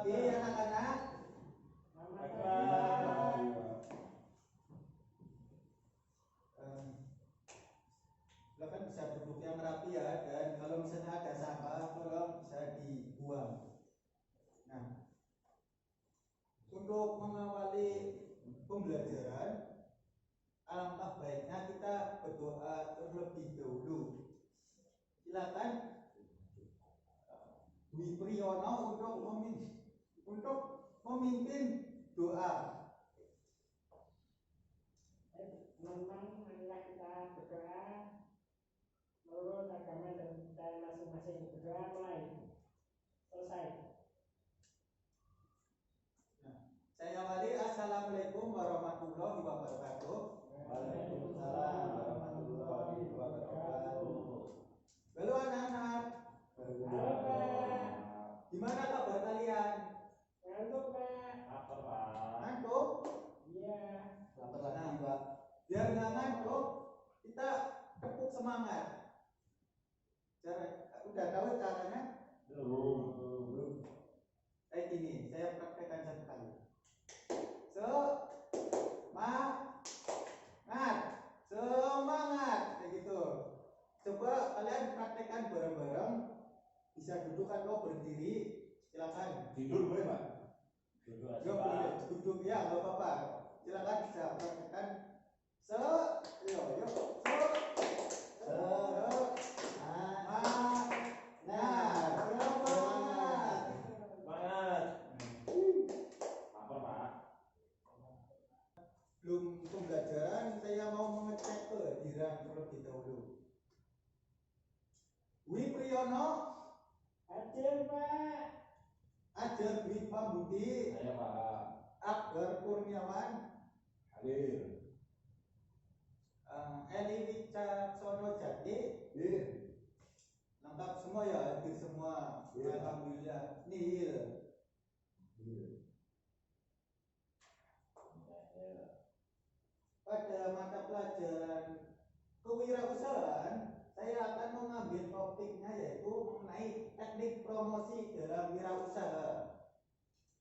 pagi anak-anak. Silakan bisa duduk yang rapi ya, dan kalau misalnya ada sampah tolong bisa dibuang. Nah, untuk mengawali pembelajaran, alangkah baiknya kita berdoa terlebih dahulu. Silakan Dwi Priyono untuk memimpin doa. Teman-teman, marilah kita berdoa menurut agama dan kita masing-masing. Berdoa mulai. Selesai. Nah, saya awali. Assalamualaikum warahmatullahi wabarakatuh. Waalaikumsalam warahmatullahi wabarakatuh. Halo anak-anak. Halo Pak. Gimana kabar kalian? Ngantuk Pak. Lapar Pak. Ngantuk? Iya. Lapar lagi Pak. Biar nggak ngantuk, kita tepuk semangat. Udah tahu caranya? Belum. Kayak gini, saya praktekkan satu kali. Semangat, kayak gitu. Coba kalian praktekkan bareng-bareng. Bisa duduk atau berdiri, silakan. Tidur boleh Pak? Tidur aja Yuk, boleh duduk ya, nggak apa-apa. Silakan bisa praktekkan. Belum pembelajaran, saya mau mengecek kehadiran terlebih dahulu. Dwi Priyono, Hadir Pak. Ajar Dwi Pambudi, Saya Pak. Akbar Kurniawan, Hadir. Eli Wicaksono Jati, lengkap semua ya, hadir semua. Alhamdulillah. Nihil. Pada mata pelajaran kewirausahaan, saya akan mengambil topiknya yaitu mengenai teknik promosi dalam wirausaha.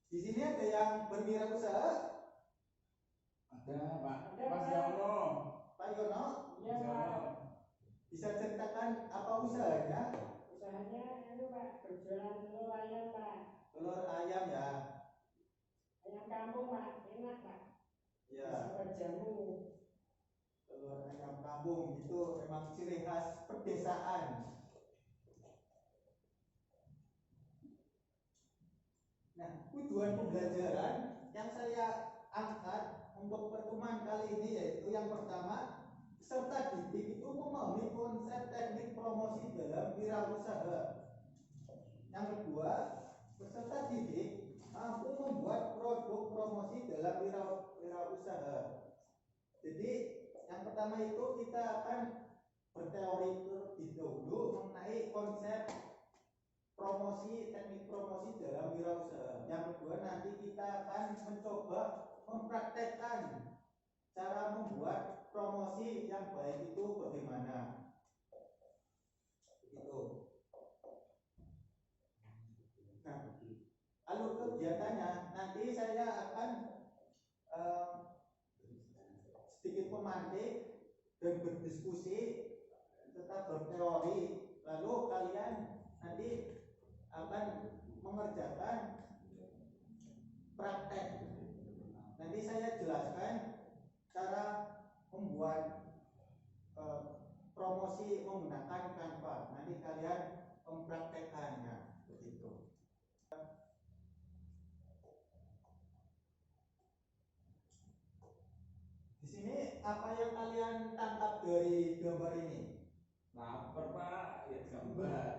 Di sini ada yang berwirausaha? Ada Pak. Ada, Mas Pak. Yono. Pak Yono, Iya Pak. bisa ceritakan apa usahanya? Usahanya itu Pak, berjualan telur ayam Pak. Telur ayam ya. Ayam kampung Pak, enak Pak. Ya, Sama jamu. telur ayam kampung itu memang ciri khas pedesaan. Nah, tujuan pembelajaran yang saya angkat untuk pertemuan kali ini yaitu yang pertama, peserta didik itu memahami konsep teknik promosi dalam wirausaha. Yang kedua, peserta didik mampu membuat produk promosi dalam wirausaha. Jadi yang pertama itu kita akan berteori terlebih dahulu mengenai konsep promosi, teknik promosi dalam wirausaha. Yang kedua nanti kita akan mencoba mempraktekkan cara membuat promosi yang baik itu bagaimana. Begitu. Nah, alur kegiatannya nanti saya akan sedikit memantik dan berdiskusi, tetap berteori, lalu kalian nanti akan mengerjakan praktek. Nanti saya jelaskan cara membuat promosi menggunakan Canva. Nanti kalian mempraktekannya, begitu. Di sini apa yang kalian tangkap dari gambar ini? Lapar Pak. Ya gambar.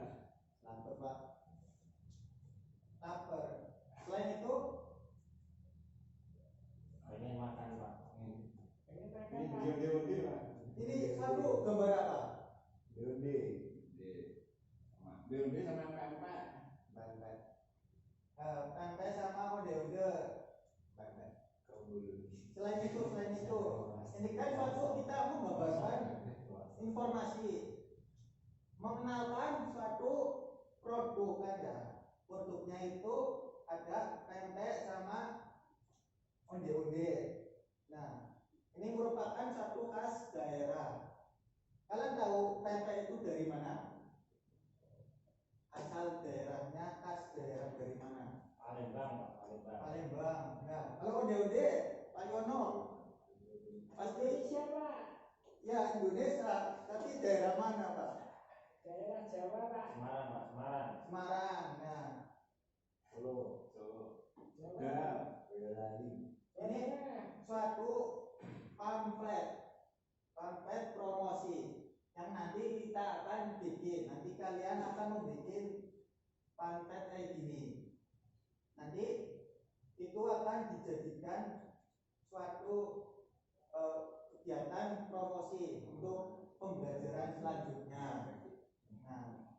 Lapar Pak. Lapar. Selain itu, Pengen makan Pak. Pengen makan Ini Pak. Deonde Pak. ini satu gambar apa? Deonde. Deonde sama pempek. Pempek. Pempek sama onde-onde. Pempek. Selain itu, ini kan suatu kita menggambarkan informasi, mengenalkan suatu produk ada. Produknya itu ada pempek sama onde-onde. Nah, ini merupakan satu khas daerah. Kalian tahu pempek itu dari mana? Asal daerahnya, khas daerah dari mana? Palembang, Pak. Palembang. Palembang. Nah, kalau onde-onde, Pak Yono, pasti Indonesia Pak, ya Indonesia, tapi daerah mana Pak? daerah Jawa Pak. Semarang, Pak. Semarang. Semarang. Nah, Solo. Solo. Jawa. Boyolali. ini suatu pamflet promosi yang nanti kita akan bikin. Nanti kalian akan membuat pamflet kayak gini. Nanti itu akan dijadikan suatu kegiatan promosi untuk pembelajaran selanjutnya. Nah,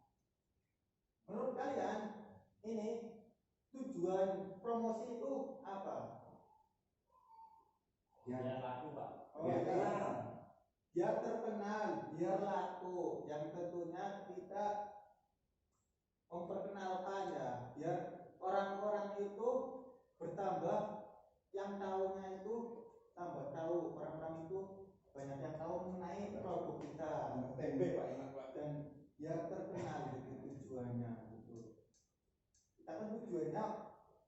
menurut kalian ini tujuan promosi itu apa? Biar laku, Pak. Biar terkenal. Biar terkenal, biar laku. Yang tentunya kita memperkenalkan ya, biar orang-orang itu bertambah, yang tahunya itu tambah tahu, orang-orang itu banyak yang tahu mengenai produk kita. Tempe, Pak. Ingat, Pak. Dan biar terkenal gitu tujuannya gitu. Kita kan tujuannya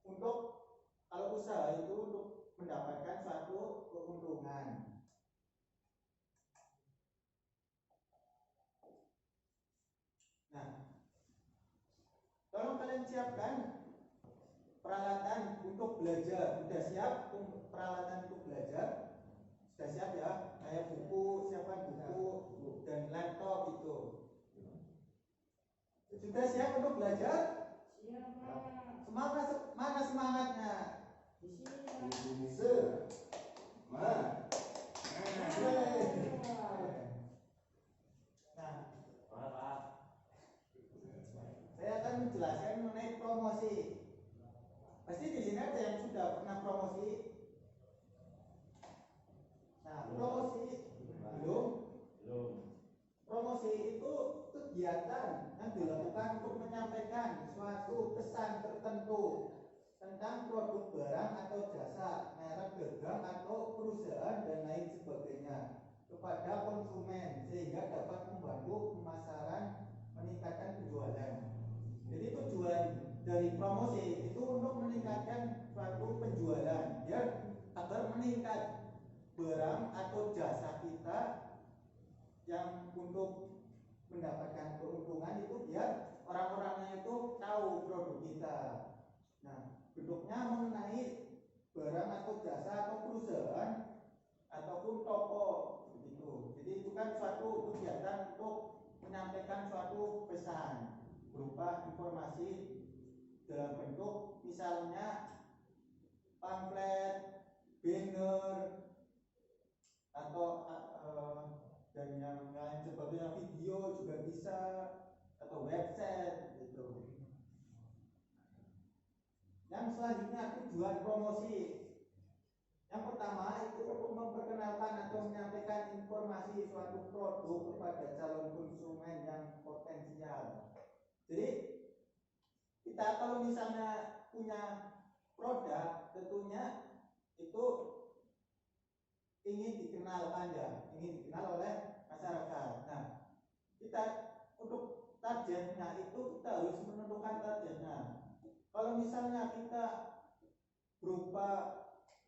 untuk kalau usaha itu untuk mendapatkan suatu keuntungan. Nah, tolong kalian siapkan peralatan untuk belajar. Sudah siap peralatan untuk belajar? Sudah siap ya? Kayak buku, siapkan buku dan laptop itu. Sudah siap untuk belajar? Siap Pak. Semangat, mana semangatnya? Di sini Pak. Semangat. Nah, Mana, Pak? saya akan menjelaskan mengenai promosi. Pasti di sini ada yang sudah pernah promosi. Nah, promosi belum. Belum. Promosi itu kegiatan yang dilakukan untuk menyampaikan suatu pesan tertentu tentang produk barang atau jasa, merek dagang atau perusahaan dan lain sebagainya kepada konsumen sehingga dapat membantu pemasaran, meningkatkan penjualan. Jadi tujuan dari promosi itu untuk meningkatkan suatu penjualan ya, agar meningkat barang atau jasa kita yang untuk mendapatkan keuntungan itu biar orang-orangnya itu tahu produk kita. Nah, bentuknya mengenai barang atau jasa atau perusahaan ataupun toko begitu. Jadi itu kan suatu kegiatan untuk menyampaikan suatu pesan berupa informasi dalam bentuk misalnya pamflet, banner atau dan yang lain sebagainya, video juga bisa atau website gitu. Yang selanjutnya tujuan promosi. Yang pertama itu untuk memperkenalkan atau menyampaikan informasi suatu produk kepada calon konsumen yang potensial. Jadi kita kalau misalnya punya produk, tentunya itu ingin dikenalkan ya, ingin dikenal oleh masyarakat. Nah, kita untuk targetnya itu kita harus menentukan targetnya. Kalau misalnya kita berupa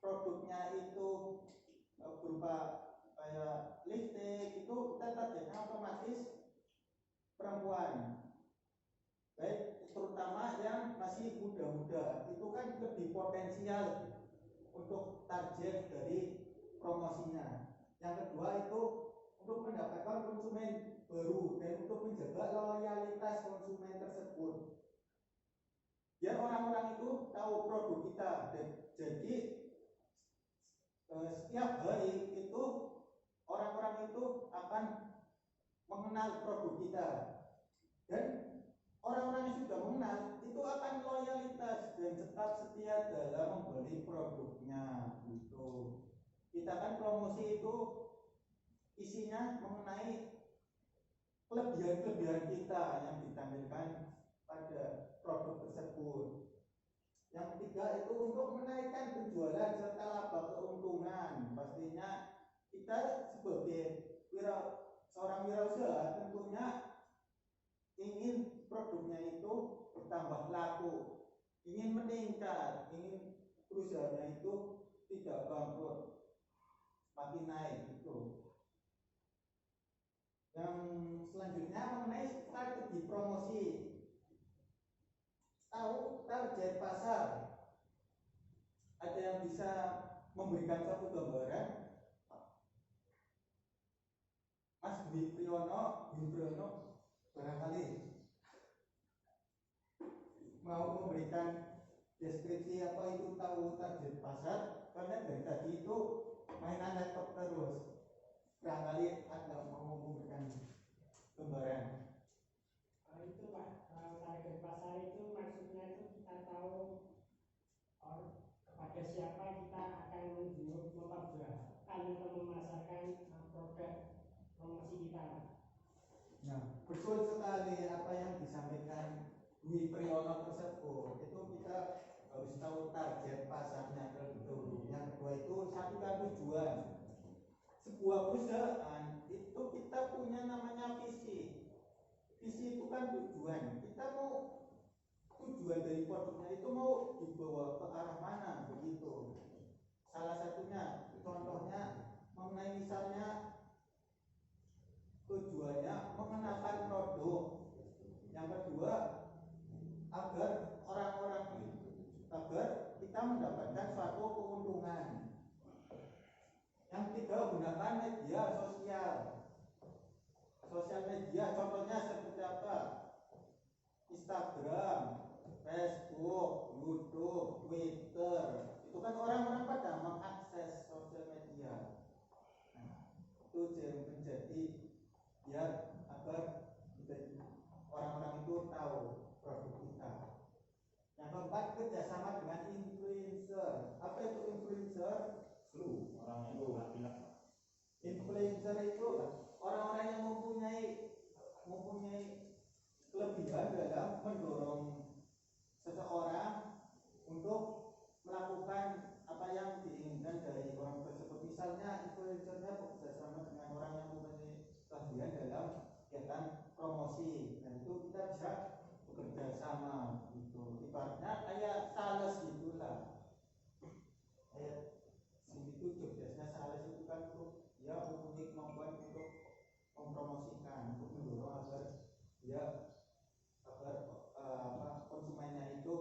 produknya itu berupa kayak lipstick, itu kita targetnya otomatis perempuan, baik terutama yang masih muda-muda, itu kan lebih potensial untuk target dari promosinya. Yang kedua itu untuk mendapatkan konsumen baru dan untuk menjaga loyalitas konsumen tersebut. Biar orang-orang itu tahu produk kita. Dan jadi setiap hari itu orang-orang itu akan mengenal produk kita. Dan orang-orang yang sudah mengenal itu akan loyalitas dan tetap setia dalam membeli produknya gitu. Kita kan promosi itu isinya mengenai kelebihan-kelebihan kita yang ditampilkan pada produk tersebut. Yang ketiga itu untuk menaikkan penjualan serta laba keuntungan. Pastinya kita sebagai seorang wirausaha tentunya ingin produknya itu bertambah laku, ingin meningkat, ingin perusahaannya itu tidak bangkrut, makin naik itu. Yang selanjutnya mengenai strategi promosi. Tahu target pasar. Ada yang bisa memberikan satu gambaran? Mas Dwi Priyono, barangkali mau memberikan deskripsi apa itu tahu target pasar, karena dari tadi itu mainan laptop terus. Barangkali ada mau memberikan gambaran. Itu Pak, target pasar itu maksudnya itu kita tahu kepada siapa kita akan memperjualkan atau memasarkan produk promosi kita. Nah, betul sekali apa yang disampaikan Dwi Priyono tersebut. Itu kita harus tahu target pasarnya tertentu. Yang kedua itu satukan tujuan. Sebuah perusahaan itu kita punya namanya visi. Visi itu kan tujuan. Kita mau tujuan dari produknya itu mau dibawa ke arah mana begitu. Salah satunya, contohnya mengenai misalnya tujuannya mengenalkan produk. Yang kedua, agar kita mendapatkan suatu keuntungan. Yang ketiga, gunakan media sosial. Sosial media contohnya seperti apa? Instagram, Facebook, YouTube, Twitter. Itu kan orang-orang pada mengakses sosial media. Nah, itu menjadi biar agar orang-orang itu tahu produk kita. Yang keempat, kerjasama dengan influencer. Apa itu influencer? Lu orang itu nggak bilang. Influencer itu orang-orang yang mempunyai kelebihan dalam mendorong seseorang untuk melakukan apa yang diinginkan dari orang tersebut. Misalnya influencernya bekerja sama dengan orang yang mempunyai kelebihan dalam kegiatan promosi. Dan itu kita bisa bekerja sama gitu. Ibaratnya kayak sales gitulah. Kayak itu jobdesknya sales itu kan untuk dia mempunyai kemampuan untuk mempromosikan, untuk mendorong agar konsumennya itu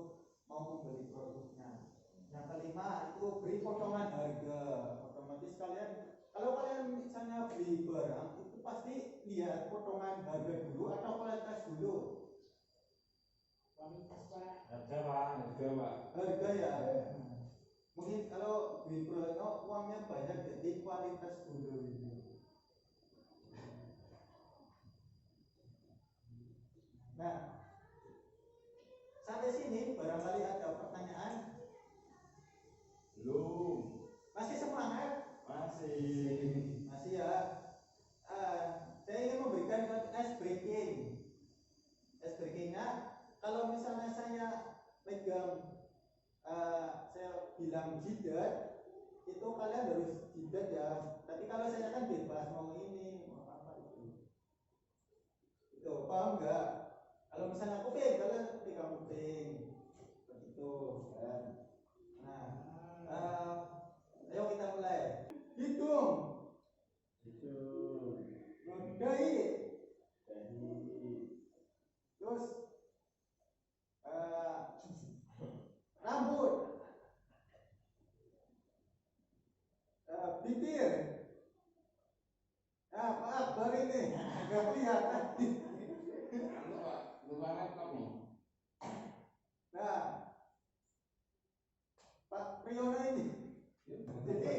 mau membeli produknya. Yang kelima itu beri potongan harga. Otomatis kalau kalian misalnya beli barang itu pasti lihat potongan harga dulu atau kualitas dulu. Kualitas Pak. Harga Ya. Mungkin kalau beli produk uangnya banyak jadi kualitas dulu gitu. Nah, sampai sini barangkali ada pertanyaan? belum. Masih semangat? Masih ya. Saya ingin memberikan ice breaking. Ice breakingnya, kalau misalnya saya pegang, saya bilang jidat, itu kalian harus jidat ya. Tapi kalau saya kan bebas mau ini, mau apa itu. Itu paham enggak? Kalau misalnya kuping, kalian pegang kuping, begitu kan. Nah, ayo kita mulai. Hidung, dahi, terus rambut, bibir. Nah, Pak Akbar ini nggak kelihatan. Nah, Pak Priyono ini. Jadi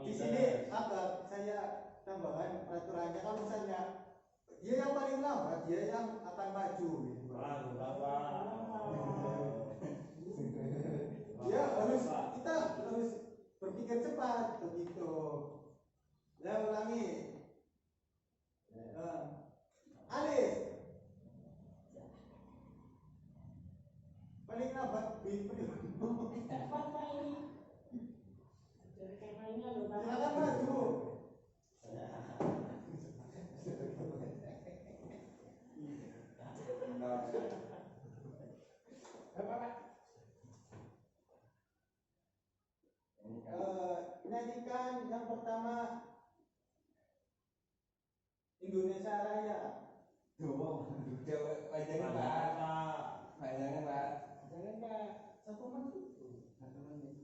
di sini agak saya tambahkan peraturannya, kalau misalnya dia yang paling lambat, dia yang akan maju gitu. Kita harus berpikir cepat begitu. Saya ulangi. Alis paling lambat bibir. Indonesia Raya. Doang. Udah panjangan Pak. Panjangan Pak. Jangan Pak. 1 menit. 1 menit.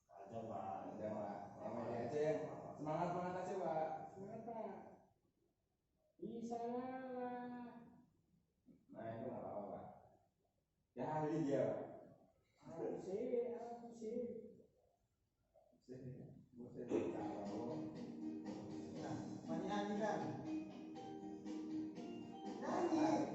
Ada Pak. Ada Pak. Yang ini aja yang semangat aja Pak. Semangat Pak. Bisa lah. Nah itu nggak apa-apa Pak. Ya ahli dia Pak. Aku sih. Musik tahu. Nah, menyanyi kan? Nyanyi.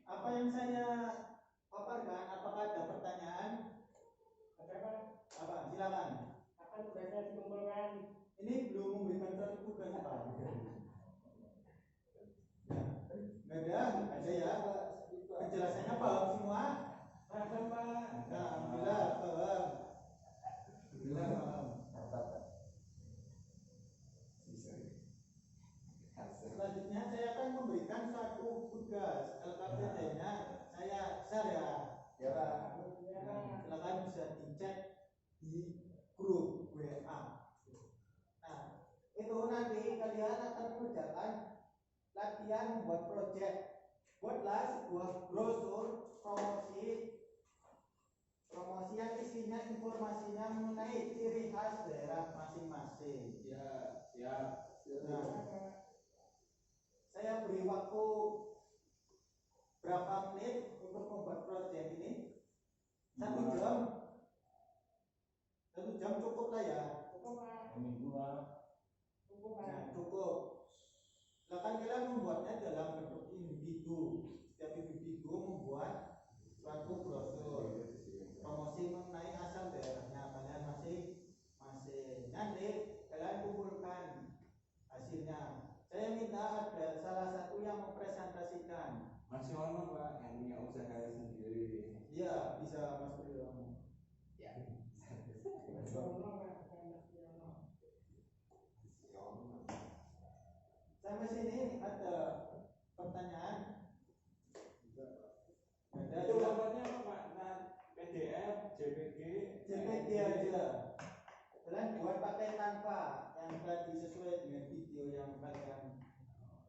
Apa yang saya paparkan, apakah ada pertanyaan? Ada Pak. Apa? Silakan. Akan tugasnya dikumpulkan. Ini belum memberikan suatu tugas Pak. mengerjakan latihan membuat project. Buatlah sebuah brosur promosi yang isinya informasinya mengenai ciri khas daerah masing-masing. Ya, siap. Nah, saya beri waktu berapa menit untuk membuat project ini? 1 jam. 1 jam cukup lah ya. Cukup Pak. Minggu Pak. Cukup Pak. Nah, cukup. Lah kan kalian membuatnya dalam bentuk individu. Setiap individu membuat suatu brosur promosi mengenai asal daerahnya kalian masing-masing. Nanti kalian kumpulkan hasilnya. Saya minta ada salah satu yang mempresentasikan. Masih ono Pak yang punya usaha sendiri. Iya, bisa Mas Priyono. Ya. Ono Pak, bukan Mas Yono. Sampai sini ada pertanyaan? Ada Itu juga. gambarnya apa Pak? Nah, PDF, JPG, JPG aja. Kalian buat pakai tanpa yang tadi sesuai dengan video yang kalian.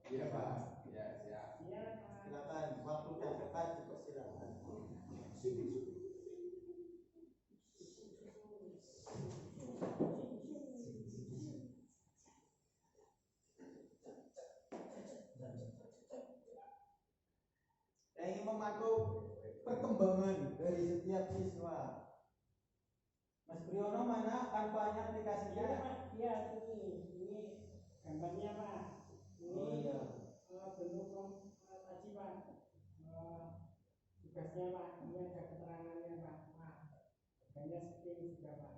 Iya Pak. Ya, siap. Iya Pak. Silakan, waktu dan tempat dipersilakan. Saya ingin memantau perkembangan dari setiap siswa. Mas Priyono mana kanvanya Iya aplikasinya? Pak, iya ini gambarnya Pak. Ini Oh iya. bentuk tadi Pak. Tugasnya Pak, ini ada keterangannya Pak. Nah, gambarnya seperti ini juga Pak.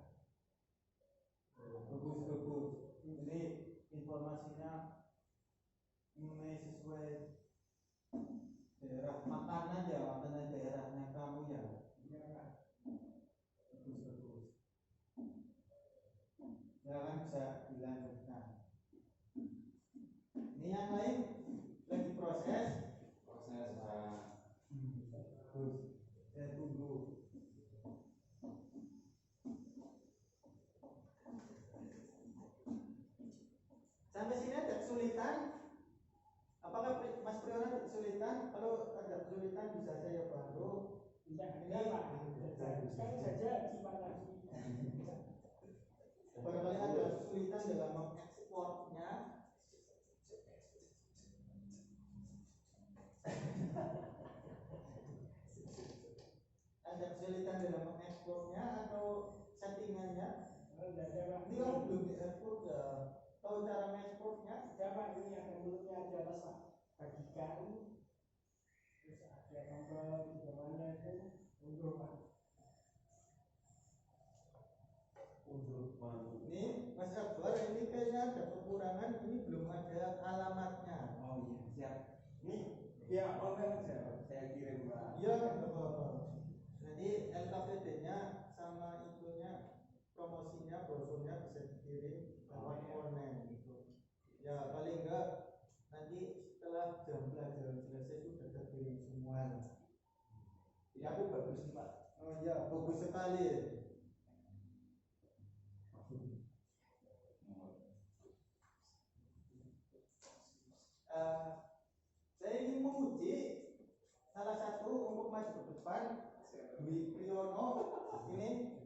Bagus. Jadi informasinya mengenai sesuai daerah makanan daerahnya kamu ya. Iya Pak. Bagus. Ya kan bisa dilanjutkan. Ini yang lain lagi proses. Proses Pak. Bagus. Saya tunggu. Sampai sini ada kesulitan? Apakah Mas Priyono ada kesulitan? Kalau ada kesulitan bisa saya bantu. Tidak ada Pak. Kan saja dibatasi. Barangkali ada kesulitan dalam mengekspornya. Ada kesulitan dalam mengekspornya atau settingannya? Tidak ada Pak. Ini kamu belum diekspor ya? Tahu cara mengekspornya? Ada Pak, ini ada mulutnya di atas Pak. Bagikan. Terus ada tombol di bawahnya itu unduh Pak. Ini Mas Akbar, ini kayaknya ada kekurangan. Ini belum ada alamatnya. Oh iya, siap. Ini ya online aja saya kirim Pak. Iya, jadi LKPD-nya sama itunya promosinya, brosurnya bisa dikirim lewat online gitu. Ya paling enggak nanti setelah jam pelajaran selesai sudah terkirim semua. Ya aku bagus nih Pak. Oh iya, bagus sekali. Saya ingin memuji salah satu untuk maju ke depan, Dwi Priyono ini.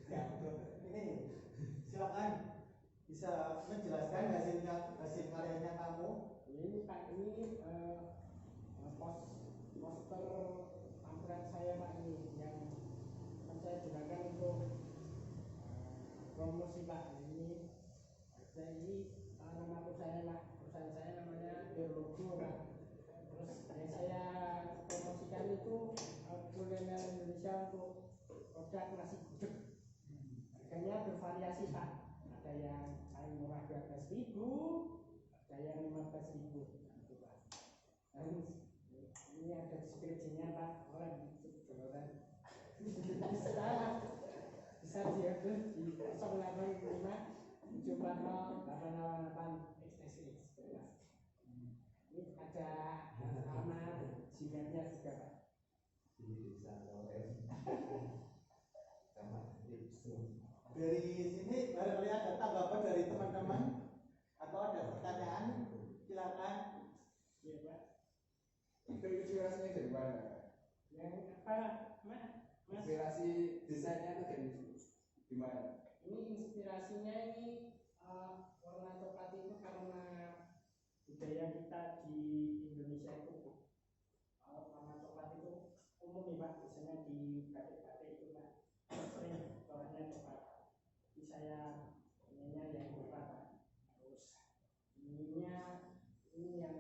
Nah, ini silakan bisa menjelaskan hasil karyanya kamu. Ini Pak, ini poster tampilan saya Pak, ini yang akan saya gunakan untuk promosi Pak. Ini nama perusahaan Pak, perusahaan saya namanya Berlogo Pak. Terus yang saya promosikan itu kuliner Indonesia untuk produk nasi gudeg. Harganya bervariasi Pak, ada yang paling murah 12.000, ada yang 15.000 gitu Pak. Dan bisa diatur di 085 70 888 ekstensi 11. Ini ada alamat Gmailnya juga Pak. Di desa Loren. Sama itu. Dari sini barangkali ada tanggapan dari teman-teman atau ada pertanyaan, silakan. Iya Pak. Itu inspirasinya dari mana? Yang apa Mas? Inspirasi desainnya itu dari gimana? Ini inspirasinya ini warna coklat itu karena budaya kita di Indonesia itu warna coklat itu umum nih Pak, biasanya di batik-batik itu Pak sering warnanya coklat. Jadi saya ininya yang coklat Pak. Terus ininya ini yang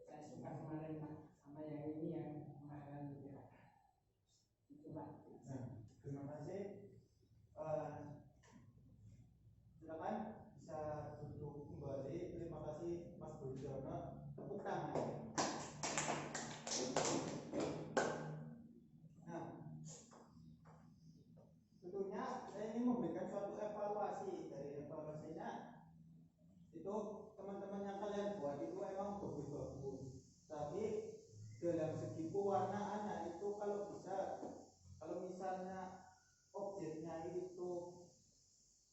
saya suka kemarin Pak, sama yang ini yang kemarin gitu Pak. Itu Pak. Nah, terima kasih. Silakan bisa duduk kembali. Terima kasih Mas Budiono. Tepuk tangan. Nah, tentunya saya ingin memberikan suatu evaluasi. Dari evaluasinya itu teman-teman yang kalian buat itu emang bagus-bagus, tapi dalam segi pewarnaannya itu kalau bisa, kalau misalnya objeknya itu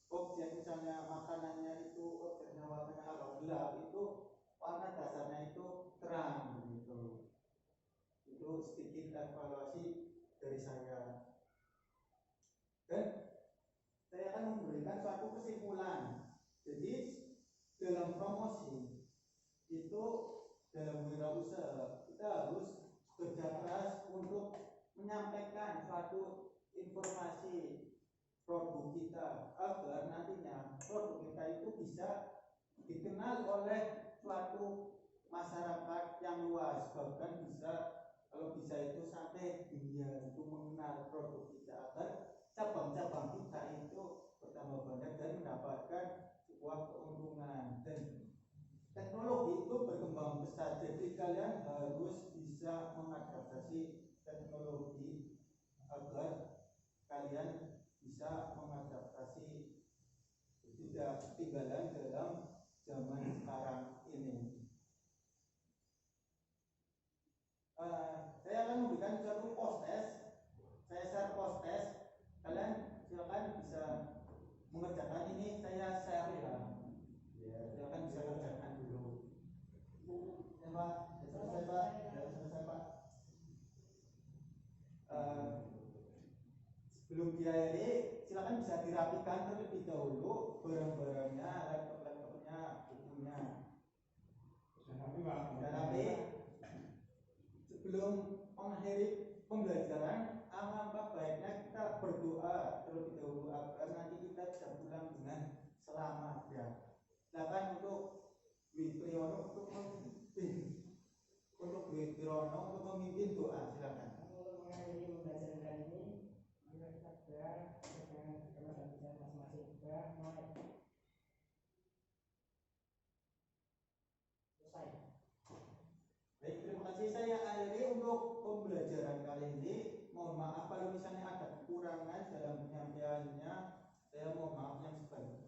objek misalnya makanannya itu objeknya warnanya agak gelap, itu warna dasarnya itu terang gitu. Itu sedikit evaluasi dari saya. Dan saya akan memberikan suatu kesimpulan. Jadi dalam promosi itu, dalam wirausaha kita harus kerja keras untuk menyampaikan suatu informasi produk kita agar nantinya produk kita itu bisa dikenal oleh suatu masyarakat yang luas, bahkan bisa kalau bisa itu sampai dunia itu mengenal produk kita, agar cabang-cabang kita itu bertambah banyak dan mendapatkan sebuah keuntungan. Dan teknologi itu berkembang pesat, jadi kalian harus bisa mengadaptasi teknologi agar kalian bisa mengadaptasi, tidak ketinggalan dalam zaman sekarang ini. Saya akan memberikan suatu post test. Saya share post test. Kalian silakan bisa mengerjakan ini. Saya share ya. Silakan bisa kerjakan dulu. Ya Pak, selesai Pak, selesai Pak. Sebelum diakhiri, silakan bisa dirapikan terlebih dahulu barang-barangnya, laptop-laptopnya, bukunya. Sudah rapi. Sebelum mengakhiri pembelajaran, alangkah baiknya kita berdoa terlebih dahulu agar nanti kita bisa pulang dengan selamat ya. Silakan untuk Witriyono untuk memimpin doa, silakan. Untuk mengakhiri pembelajaran kali ini, mari kita berdoa dengan kebenaran kita masing-masing. Doa mulai. Selesai. Baik, terima kasih. Saya akhiri untuk pembelajaran kali ini. Mohon maaf kalau misalnya ada kekurangan dalam penyampaiannya. Saya mohon maaf yang sebanyak.